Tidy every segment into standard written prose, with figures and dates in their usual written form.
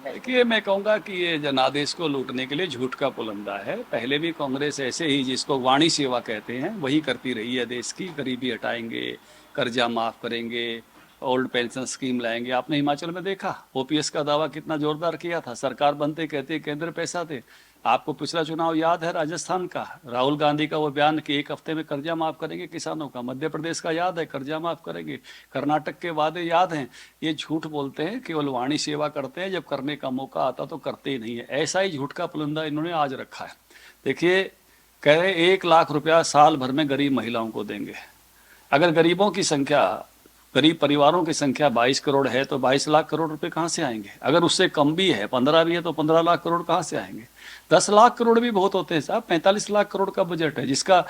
है इसको? देखिए, मैं कहूँगा कि ये जनादेश को लूटने के लिए झूठ का पुलंदा है। पहले भी कांग्रेस ऐसे ही, जिसको वाणी सेवा कहते हैं, वही करती रही है। देश की गरीबी हटाएंगे, कर्जा माफ करेंगे, ओल्ड पेंशन स्कीम लाएंगे। आपने हिमाचल में देखा, ओपीएस का दावा कितना जोरदार किया था। सरकार बनते कहते केंद्र पैसा दे। आपको पिछला चुनाव याद है राजस्थान का, राहुल गांधी का वो बयान कि एक हफ्ते में कर्जा माफ करेंगे किसानों का। मध्य प्रदेश का याद है, कर्जा माफ करेंगे। कर्नाटक के वादे याद हैं। ये झूठ बोलते हैं, केवल वाणी सेवा करते हैं, जब करने का मौका आता तो करते ही नहीं है। ऐसा ही झूठ का पुलंदा इन्होंने आज रखा है। देखिए, कह रहे 1 लाख रुपया साल भर में गरीब महिलाओं को देंगे। अगर गरीबों की संख्या, गरीब परिवारों की संख्या 22 करोड़ है तो 22 लाख करोड़ रुपए कहाँ से आएंगे? अगर उससे कम भी है, 15 भी है, तो 15 लाख करोड़ कहाँ से आएंगे? 10 लाख करोड़ भी बहुत होते हैं साहब। 45 लाख करोड़ का बजट है, जिसका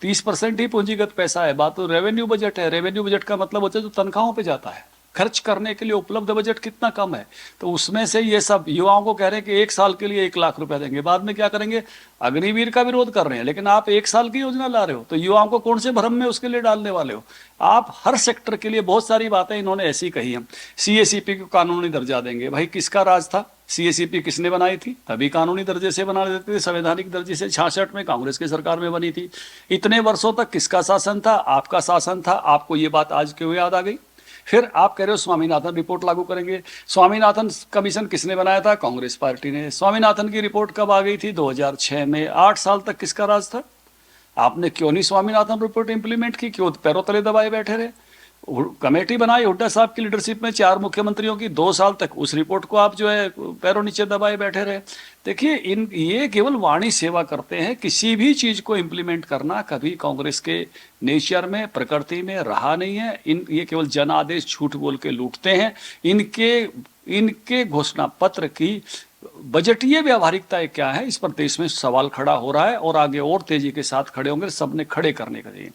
30% ही पूंजीगत पैसा है। बात तो रेवेन्यू बजट है। रेवेन्यू बजट का मतलब होता है जो तनख्वाहों पे जाता है। खर्च करने के लिए उपलब्ध बजट कितना कम है। तो उसमें से ये सब युवाओं को कह रहे हैं कि 1 साल के लिए 1 लाख रुपया देंगे। बाद में क्या करेंगे? अग्निवीर का विरोध कर रहे हैं, लेकिन आप 1 साल की योजना ला रहे हो, तो युवाओं को कौन से भ्रम में उसके लिए डालने वाले हो? आप हर सेक्टर के लिए बहुत सारी बातें इन्होंने ऐसी कही हैं। सीएसीपी को कानूनी दर्जा देंगे। भाई, किसका राज था? सीएसीपी किसने बनाई थी? तभी कानूनी दर्जे से बना देते थे। संवैधानिक दर्जे से 66 में कांग्रेस की सरकार में बनी थी। इतने वर्षों तक किसका शासन था? आपका शासन था। आपको ये बात आज क्यों याद आ गई? फिर आप कह रहे हो स्वामीनाथन रिपोर्ट लागू करेंगे। स्वामीनाथन कमीशन किसने बनाया था? कांग्रेस पार्टी ने। स्वामीनाथन की रिपोर्ट कब आ गई थी? 2006 में। 8 साल तक किसका राज था? आपने क्यों नहीं स्वामीनाथन रिपोर्ट इंप्लीमेंट की? क्यों पैरों तले दबाए बैठे रहे? कमेटी बनाई हुड्डा साहब की लीडरशिप में 4 मुख्यमंत्रियों की। 2 साल तक उस रिपोर्ट को आप जो है पैरों नीचे दबाए बैठे रहे। देखिए, ये केवल वाणी सेवा करते हैं। किसी भी चीज को इंप्लीमेंट करना कभी कांग्रेस के नेचर में, प्रकृति में रहा नहीं है। ये केवल जन आदेश झूठ बोल के लूटते हैं। इनके इनके घोषणा पत्र की बजटीय व्यावहारिकताएं क्या है, इस पर देश में सवाल खड़ा हो रहा है, और आगे और तेजी के साथ खड़े होंगे। सबने खड़े करने का चाहिए।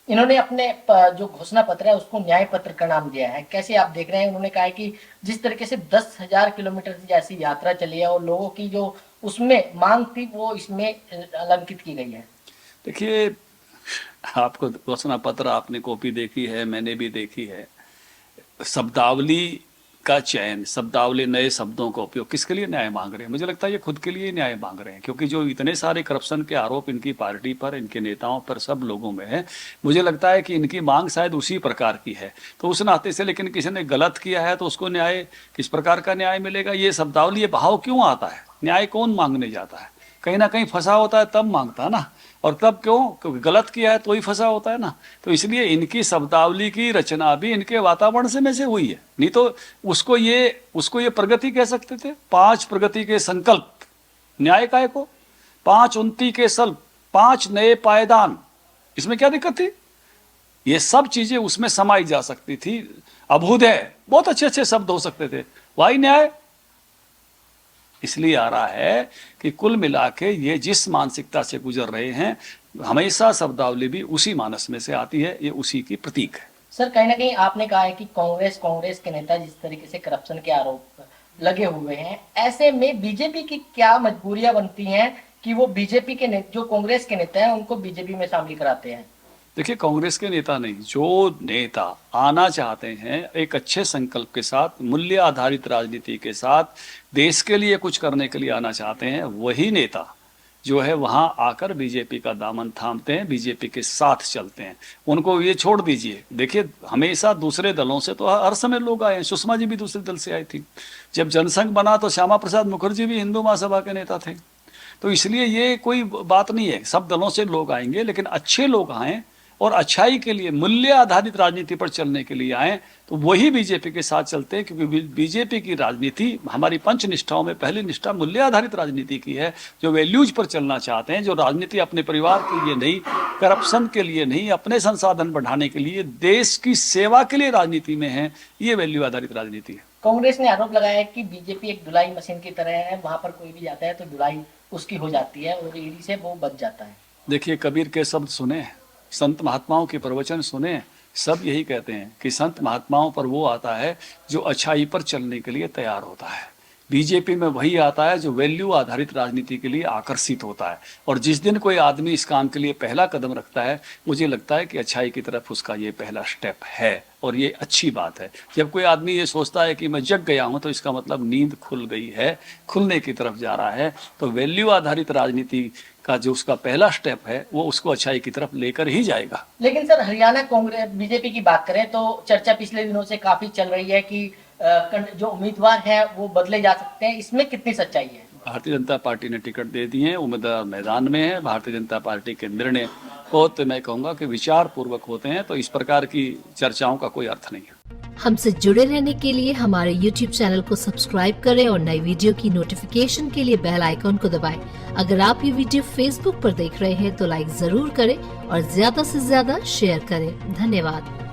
इन्होंने अपने जो घोषणा पत्र है उसको न्याय पत्र का नाम दिया है। कैसे आप देख रहे हैं? उन्होंने कहा है कि जिस तरीके से 10,000 किलोमीटर जैसी यात्रा चली है और लोगों की जो उसमें मांग थी वो इसमें अलंकित की गई है। देखिए, आपको घोषणा पत्र, आपने कॉपी देखी है, मैंने भी देखी है। शब्दावली का चयन, शब्दावली, नए शब्दों का उपयोग किसके लिए न्याय मांग रहे हैं? मुझे लगता है ये खुद के लिए न्याय मांग रहे हैं, क्योंकि जो इतने सारे करप्शन के आरोप इनकी पार्टी पर, इनके नेताओं पर, सब लोगों में है। मुझे लगता है कि इनकी मांग शायद उसी प्रकार की है। तो उस नाते से, लेकिन किसी ने गलत किया है तो उसको न्याय, किस प्रकार का न्याय मिलेगा? ये शब्दावली, ये भाव क्यों आता है? न्याय कौन मांगने जाता है? कहीं ना कहीं फंसा होता है तब मांगता है ना। और तब क्यों? क्योंकि गलत किया है तो ही फंसा होता है ना। तो इसलिए इनकी शब्दावली की रचना भी इनके वातावरण से में से हुई है। नहीं तो उसको ये प्रगति कह सकते थे। 5 प्रगति के संकल्प, न्याय काय को, 5 उन्नति के सल्प, 5 नए पायदान, इसमें क्या दिक्कत थी? ये सब चीजें उसमें समाई जा सकती थी। अभ्युदय, बहुत अच्छे अच्छे शब्द हो सकते थे। वाई न्याय इसलिए आ रहा है कि कुल मिला के ये जिस मानसिकता से गुजर रहे हैं, हमेशा शब्दावली भी उसी मानस में से आती है। ये उसी की प्रतीक है। सर, कहीं ना कहीं आपने कहा है कि कांग्रेस के नेता जिस तरीके से करप्शन के आरोप लगे हुए हैं, ऐसे में बीजेपी की क्या मजबूरियां बनती हैं कि वो बीजेपी के जो कांग्रेस के नेता हैं उनको बीजेपी में शामिल कराते हैं? देखिए, कांग्रेस के नेता नहीं, जो नेता आना चाहते हैं एक अच्छे संकल्प के साथ, मूल्य आधारित राजनीति के साथ, देश के लिए कुछ करने के लिए आना चाहते हैं, वही नेता जो है वहां आकर बीजेपी का दामन थामते हैं, बीजेपी के साथ चलते हैं। उनको ये छोड़ दीजिए। देखिए, हमेशा दूसरे दलों से तो हर समय लोग आए हैं। सुषमा जी भी दूसरे दल से आई थी। जब जनसंघ बना तो श्यामा प्रसाद मुखर्जी भी हिंदू महासभा के नेता थे। तो इसलिए ये कोई बात नहीं है, सब दलों से लोग आएंगे, लेकिन अच्छे लोग आए और अच्छाई के लिए, मूल्य आधारित राजनीति पर चलने के लिए आए, तो वही बीजेपी के साथ चलते हैं। क्योंकि बीजेपी की राजनीति, हमारी 5 निष्ठाओं में पहली निष्ठा मूल्य आधारित राजनीति की है। जो वैल्यूज पर चलना चाहते हैं, जो राजनीति अपने परिवार के लिए नहीं, करप्शन के लिए नहीं, अपने संसाधन बढ़ाने के लिए, देश की सेवा के लिए राजनीति में है, ये वैल्यू आधारित राजनीति है। कांग्रेस ने आरोप लगाया है कि बीजेपी एक धुलाई मशीन की तरह है, वहां पर कोई भी जाता है तो धुलाई उसकी हो जाती है और ईडी से वो बच जाता है। देखिए, कबीर के शब्द सुने, संत महात्माओं के प्रवचन सुने, सब यही कहते हैं कि संत महात्माओं पर वो आता है जो अच्छाई पर चलने के लिए तैयार होता है। बीजेपी में वही आता है जो वैल्यू आधारित राजनीति के लिए आकर्षित होता है, और जिस दिन कोई आदमी इस काम के लिए पहला कदम रखता है, मुझे लगता है कि अच्छाई की तरफ उसका ये पहला स्टेप है, और ये अच्छी बात है। जब कोई आदमी ये सोचता है कि मैं जग गया हूं, तो इसका मतलब नींद खुल गई है, खुलने की तरफ जा रहा है। तो वैल्यू आधारित राजनीति का जो उसका पहला स्टेप है, वो उसको अच्छाई की तरफ लेकर ही जाएगा। लेकिन सर, हरियाणा कांग्रेस बीजेपी की बात करें तो चर्चा पिछले दिनों से काफी चल रही है कि जो उम्मीदवार है वो बदले जा सकते हैं, इसमें कितनी सच्चाई है? भारतीय जनता पार्टी ने टिकट दे दी है, उम्मीदवार मैदान में है। भारतीय जनता पार्टी के निर्णय बहुत, मैं कहूँगा कि विचार पूर्वक होते हैं, तो इस प्रकार की चर्चाओं का कोई अर्थ नहीं है। हमसे जुड़े रहने के लिए हमारे YouTube चैनल को सब्सक्राइब करें और नई वीडियो की नोटिफिकेशन के लिए बेल आइकॉन को दबाएं। अगर आप ये वीडियो Facebook पर देख रहे हैं तो लाइक जरूर करें और ज्यादा से ज्यादा शेयर करें। धन्यवाद।